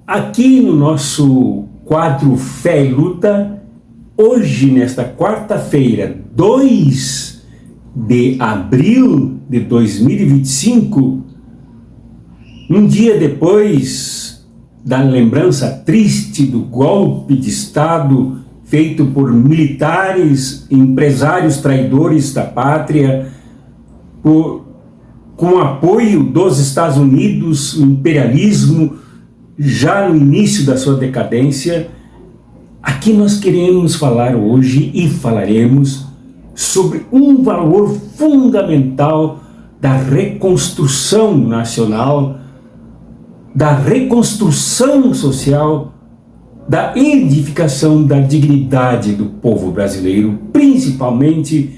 Aqui no nosso quadro Fé e Luta, hoje, nesta quarta-feira, 2 de abril de 2025, um dia depois da lembrança triste do golpe de Estado feito por militares, empresários traidores da pátria, com apoio dos Estados Unidos, o imperialismo, já no início da sua decadência. Aqui nós queremos falar hoje e falaremos sobre um valor fundamental da reconstrução nacional, da reconstrução social, da edificação da dignidade do povo brasileiro, principalmente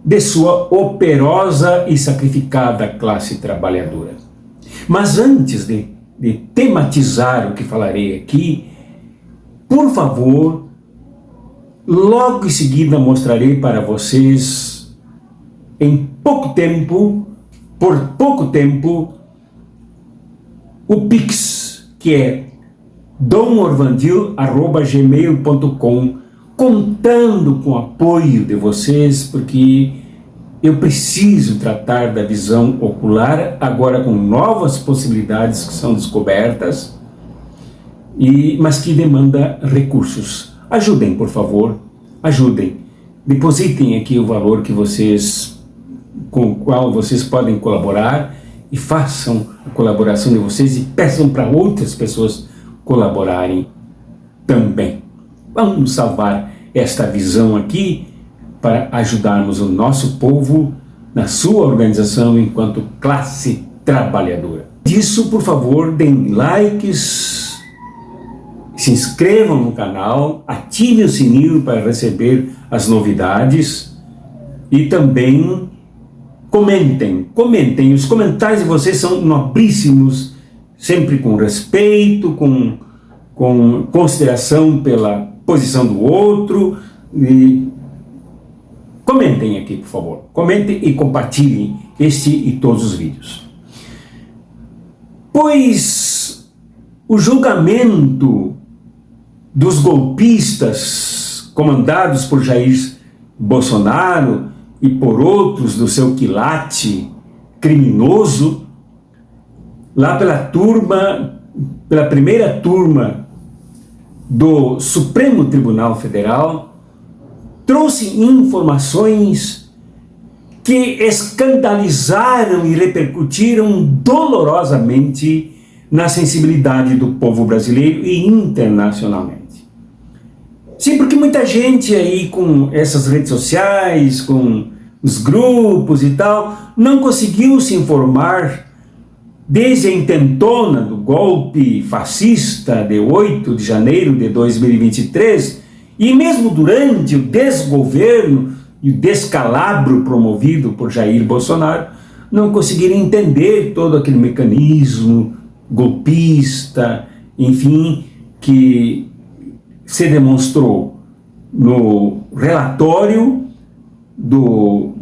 de sua operosa e sacrificada classe trabalhadora. Mas antes de tematizar o que falarei aqui, por favor, logo em seguida mostrarei para vocês, por pouco tempo, o Pix, que é domorvandil@gmail.com, contando com o apoio de vocês, porque eu preciso tratar da visão ocular agora com novas possibilidades que são descobertas, mas que demanda recursos. Ajudem, por favor, ajudem. Depositem aqui o valor com o qual vocês podem colaborar, e façam a colaboração de vocês e peçam para outras pessoas colaborarem também. Vamos salvar esta visão aqui para ajudarmos o nosso povo na sua organização enquanto classe trabalhadora. Disso, por favor, deem likes, se inscrevam no canal, ativem o sininho para receber as novidades e também comentem. Os comentários de vocês são nobríssimos, sempre com respeito, com consideração pela posição do outro. E comentem aqui, por favor. Comentem e compartilhem este e todos os vídeos. Pois o julgamento dos golpistas comandados por Jair Bolsonaro e por outros do seu quilate criminoso, lá pela primeira turma do Supremo Tribunal Federal, trouxe informações que escandalizaram e repercutiram dolorosamente na sensibilidade do povo brasileiro e internacionalmente. Sim, porque muita gente aí com essas redes sociais, com os grupos e tal, não conseguiu se informar desde a intentona do golpe fascista de 8 de janeiro de 2023, e mesmo durante o desgoverno e o descalabro promovido por Jair Bolsonaro, não conseguiram entender todo aquele mecanismo golpista, enfim, que se demonstrou no relatório do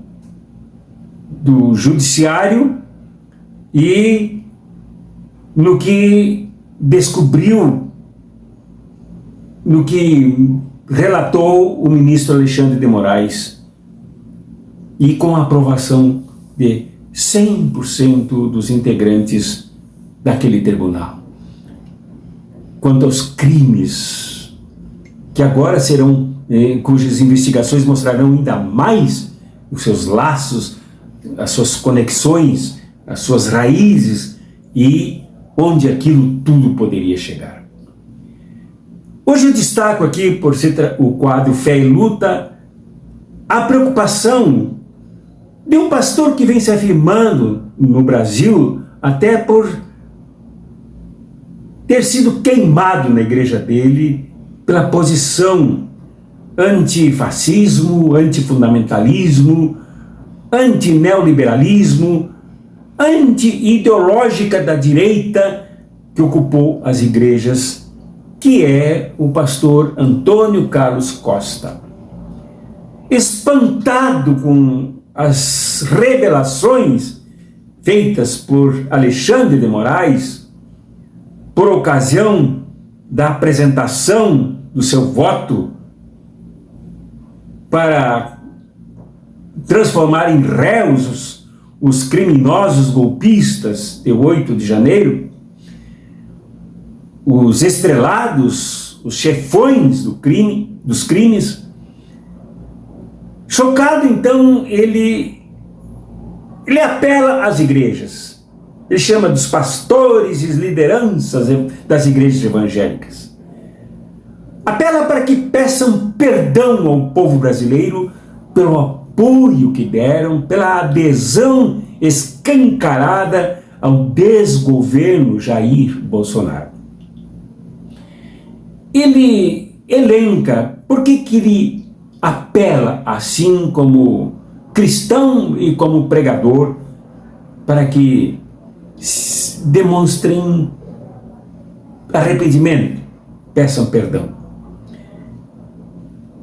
judiciário e no que descobriu, no que relatou o ministro Alexandre de Moraes, e com a aprovação de 100% dos integrantes daquele tribunal. Quanto aos crimes que agora serão, cujas investigações mostrarão ainda mais os seus laços, as suas conexões, as suas raízes e onde aquilo tudo poderia chegar. Hoje eu destaco aqui, por ser o quadro Fé e Luta, a preocupação de um pastor que vem se afirmando no Brasil, até por ter sido queimado na igreja dele pela posição antifascismo, antifundamentalismo, antineoliberalismo, anti-ideológica da direita que ocupou as igrejas, que é o pastor Antônio Carlos Costa. Espantado com as revelações feitas por Alexandre de Moraes, por ocasião da apresentação do seu voto para transformar em réus os criminosos golpistas de 8 de janeiro, os estrelados, os chefões dos crimes. Chocado, então, ele apela às igrejas. Ele chama dos pastores e lideranças das igrejas evangélicas. Apela para que peçam perdão ao povo brasileiro pelo apoio que deram, pela adesão escancarada ao desgoverno Jair Bolsonaro. Ele elenca por que ele apela assim como cristão e como pregador para que demonstrem arrependimento, peçam perdão.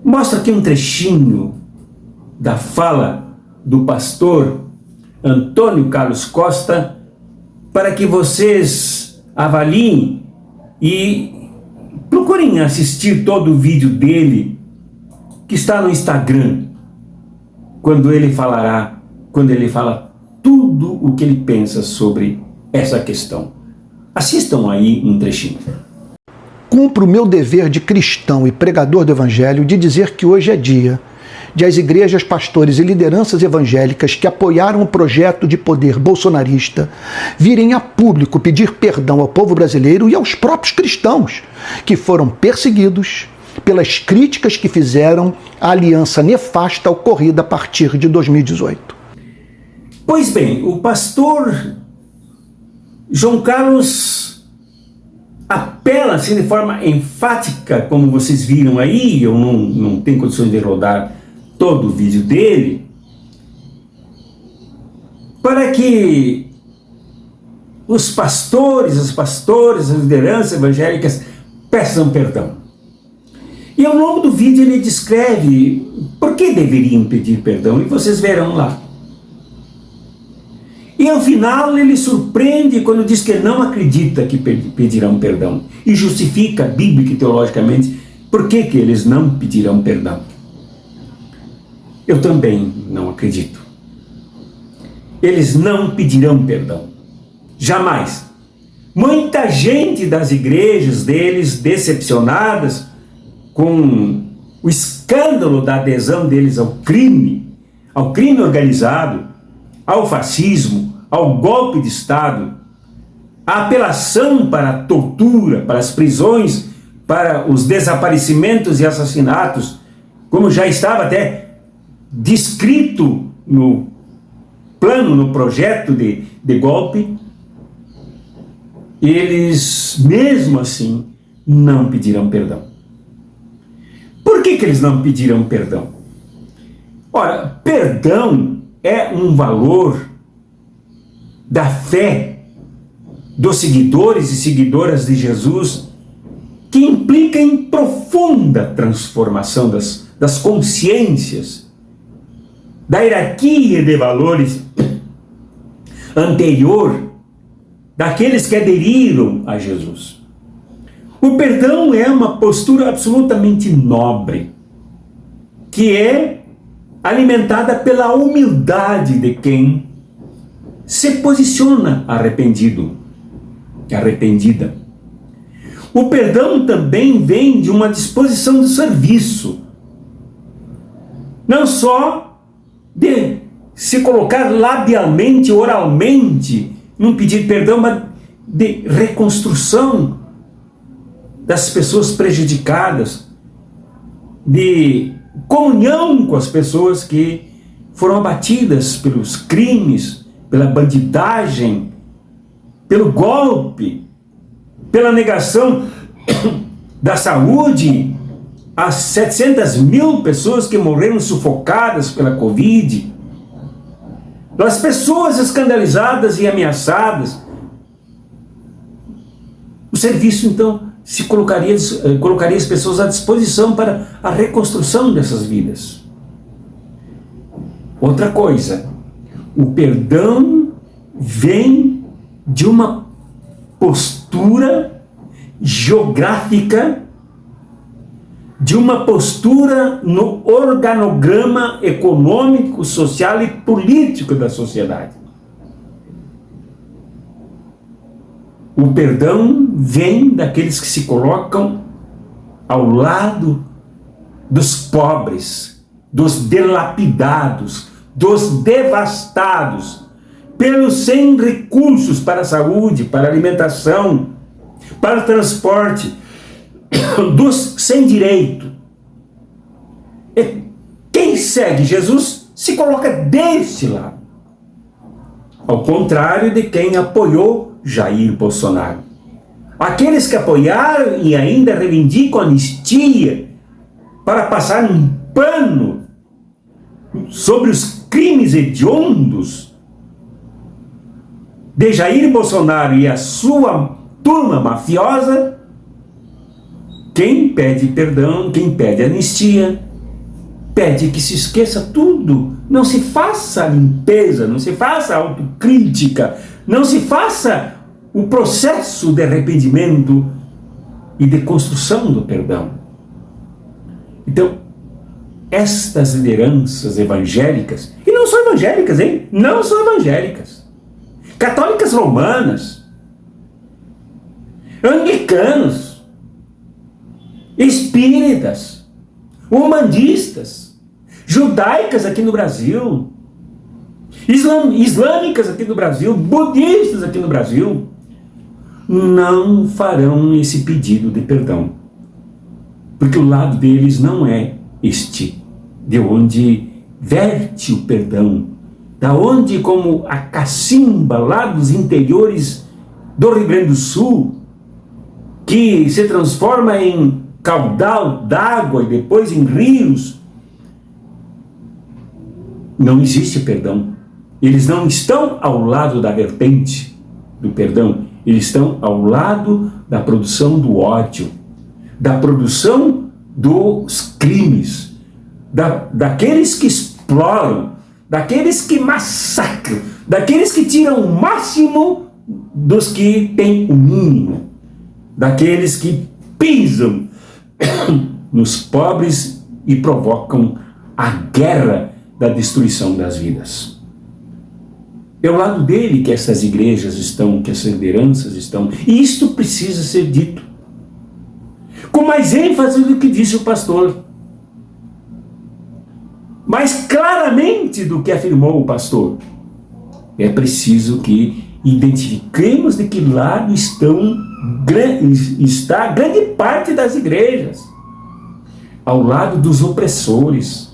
Mostra aqui um trechinho da fala do pastor Antônio Carlos Costa para que vocês avaliem e procurem assistir todo o vídeo dele que está no Instagram, quando ele fala tudo o que ele pensa sobre essa questão. Assistam aí um trechinho. Cumpro o meu dever de cristão e pregador do Evangelho de dizer que hoje é dia de as igrejas, pastores e lideranças evangélicas que apoiaram o projeto de poder bolsonarista virem a público pedir perdão ao povo brasileiro e aos próprios cristãos que foram perseguidos pelas críticas que fizeram à aliança nefasta ocorrida a partir de 2018. Pois bem, o pastor João Carlos apela assim de forma enfática, como vocês viram aí. Eu não tenho condições de rodar todo o vídeo dele, para que os pastores, as lideranças evangélicas peçam perdão. E ao longo do vídeo ele descreve por que deveriam pedir perdão, e vocês verão lá. E ao final ele surpreende quando diz que não acredita que pedirão perdão, e justifica bíblica e teologicamente por que eles não pedirão perdão. Eu também não acredito. Eles não pedirão perdão. Jamais. Muita gente das igrejas deles, decepcionadas com o escândalo da adesão deles ao crime organizado, ao fascismo, ao golpe de Estado, a apelação para a tortura, para as prisões, para os desaparecimentos e assassinatos, como já estava até descrito no plano, no projeto de golpe, eles mesmo assim não pedirão perdão. Por que eles não pedirão perdão? Ora, perdão é um valor da fé dos seguidores e seguidoras de Jesus que implica em profunda transformação das consciências, da hierarquia de valores anterior daqueles que aderiram a Jesus. O perdão é uma postura absolutamente nobre, que é alimentada pela humildade de quem se posiciona arrependido, arrependida. O perdão também vem de uma disposição de serviço, não só de se colocar labialmente, oralmente, num pedido de perdão, mas de reconstrução das pessoas prejudicadas, de comunhão com as pessoas que foram abatidas pelos crimes, pela bandidagem, pelo golpe, pela negação da saúde, as 700 mil pessoas que morreram sufocadas pela Covid, as pessoas escandalizadas e ameaçadas. O serviço, então, colocaria as pessoas à disposição para a reconstrução dessas vidas. Outra coisa, o perdão vem de uma postura geográfica de uma postura no organograma econômico, social e político da sociedade. O perdão vem daqueles que se colocam ao lado dos pobres, dos delapidados, dos devastados, pelos sem recursos para a saúde, para a alimentação, para o transporte, dos sem direito. E quem segue Jesus se coloca deste lado, ao contrário de quem apoiou Jair Bolsonaro. Aqueles que apoiaram e ainda reivindicam anistia para passar um pano sobre os crimes hediondos de Jair Bolsonaro e a sua turma mafiosa, quem pede perdão, quem pede anistia, pede que se esqueça tudo, não se faça limpeza, não se faça autocrítica, não se faça o processo de arrependimento e de construção do perdão. Então, estas lideranças evangélicas, e não são evangélicas, hein? Não são evangélicas, católicas romanas, anglicanos, espíritas, umbandistas, judaicas aqui no Brasil, islâmicas aqui no Brasil, budistas aqui no Brasil, não farão esse pedido de perdão, porque o lado deles não é este, de onde verte o perdão, da onde, como a cacimba lá dos interiores do Rio Grande do Sul, que se transforma em caudal d'água e depois em rios, não existe perdão. Eles não estão ao lado da vertente do perdão, eles estão ao lado da produção do ódio, da produção dos crimes, daqueles que exploram, daqueles que massacram, daqueles que tiram o máximo dos que têm o mínimo, daqueles que pisam nos pobres e provocam a guerra da destruição das vidas. É o lado dele que essas igrejas estão, que essas lideranças estão, e isto precisa ser dito com mais ênfase do que disse o pastor, mais claramente do que afirmou o pastor. É preciso que identifiquemos de que lado está grande parte das igrejas, ao lado dos opressores,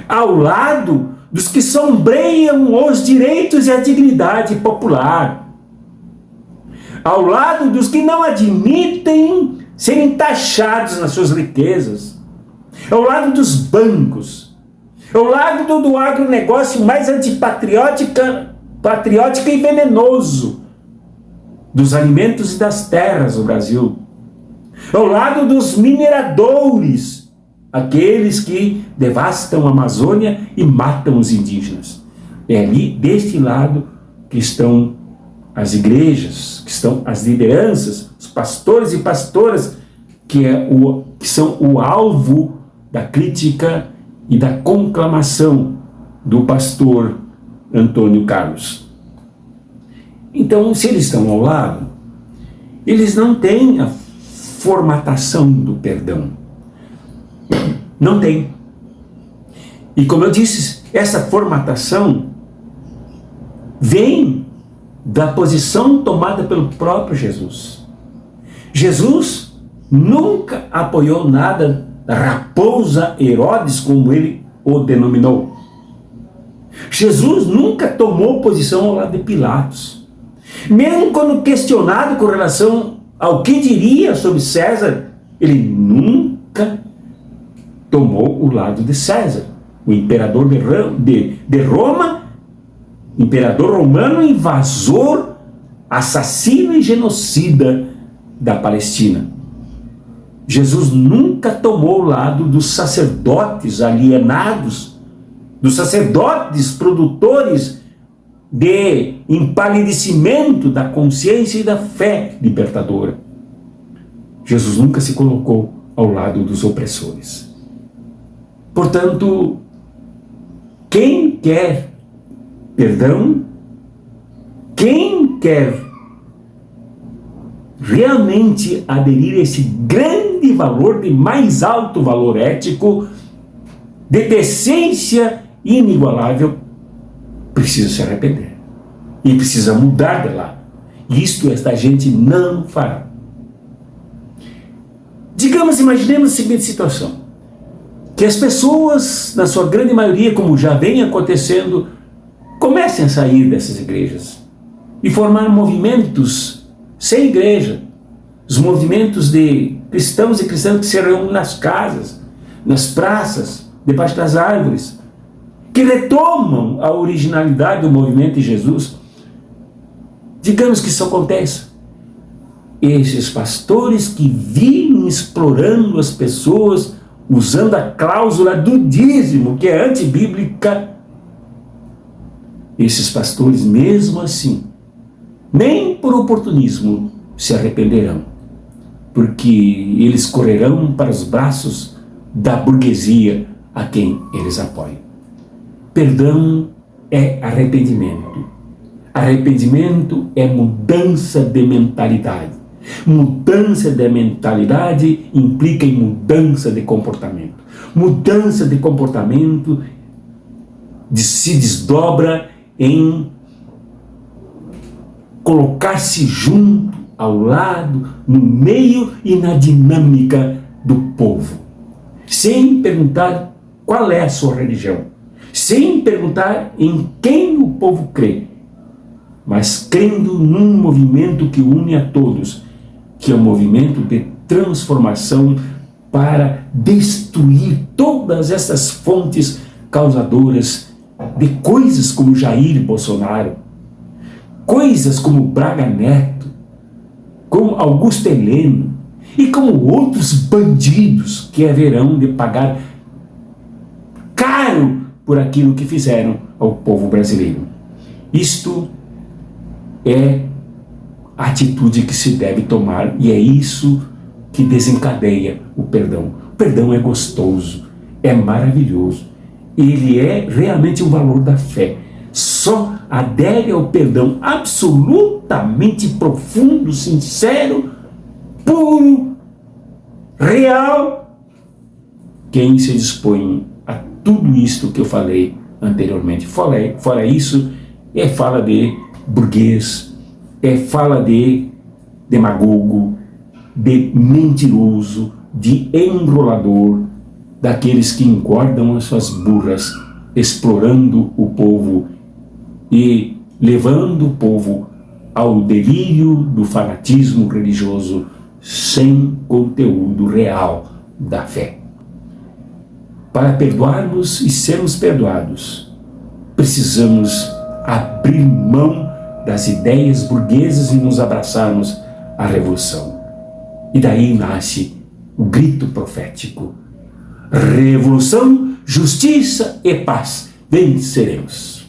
ao lado dos que sombreiam os direitos e a dignidade popular, ao lado dos que não admitem serem taxados nas suas riquezas, ao lado dos bancos, ao lado do agronegócio mais patriótico e venenoso dos alimentos e das terras do Brasil, ao lado dos mineradores, aqueles que devastam a Amazônia e matam os indígenas. É ali, deste lado, que estão as igrejas, que estão as lideranças, os pastores e pastoras, que são o alvo da crítica e da conclamação do pastor Antônio Carlos. Então, se eles estão ao lado, eles não têm a formatação do perdão. Não tem. E como eu disse, essa formatação vem da posição tomada pelo próprio Jesus. Jesus nunca apoiou nada da raposa Herodes, como ele o denominou. Jesus nunca tomou posição ao lado de Pilatos. Mesmo quando questionado com relação ao que diria sobre César, ele nunca tomou o lado de César, o imperador de Roma, imperador romano, invasor, assassino e genocida da Palestina. Jesus nunca tomou o lado dos sacerdotes alienados, dos sacerdotes produtores de empalidecimento da consciência e da fé libertadora. Jesus nunca se colocou ao lado dos opressores. Portanto, quem quer perdão, quem quer realmente aderir a esse grande valor, de mais alto valor ético, de decência inigualável, precisa se arrepender e precisa mudar de lá. Isto esta gente não fará. Digamos, imaginemos a seguinte situação: que as pessoas, na sua grande maioria, como já vem acontecendo, comecem a sair dessas igrejas e formar movimentos sem igreja, os movimentos de cristãos e cristãs que se reúnem nas casas, nas praças, debaixo das árvores, que retomam a originalidade do movimento de Jesus. Digamos que isso aconteça. Esses pastores que vivem explorando as pessoas, usando a cláusula do dízimo, que é antibíblica, esses pastores, mesmo assim, nem por oportunismo se arrependerão, porque eles correrão para os braços da burguesia a quem eles apoiam. Perdão é arrependimento. Arrependimento é mudança de mentalidade. Mudança de mentalidade implica em mudança de comportamento. Mudança de comportamento se desdobra em colocar-se junto, ao lado, no meio e na dinâmica do povo, sem perguntar qual é a sua religião, sem perguntar em quem o povo crê, mas crendo num movimento que une a todos, que é um movimento de transformação para destruir todas essas fontes causadoras de coisas como Jair Bolsonaro, coisas como Braga Neto, como Augusto Heleno e como outros bandidos que haverão de pagar caro por aquilo que fizeram ao povo brasileiro. Isto é a atitude que se deve tomar e é isso que desencadeia o perdão. O perdão é gostoso, é maravilhoso, ele é realmente o valor da fé. Só adere ao perdão absolutamente profundo, sincero, puro, real, quem se dispõe a tudo isto que eu falei anteriormente. Fora isso, é fala de burguês, é fala de demagogo, de mentiroso, de enrolador, daqueles que engordam as suas burras, explorando o povo e levando o povo ao delírio do fanatismo religioso sem conteúdo real da fé. Para perdoarmos e sermos perdoados, precisamos abrir mão das ideias burguesas e nos abraçarmos à revolução. E daí nasce o grito profético: revolução, justiça e paz, venceremos.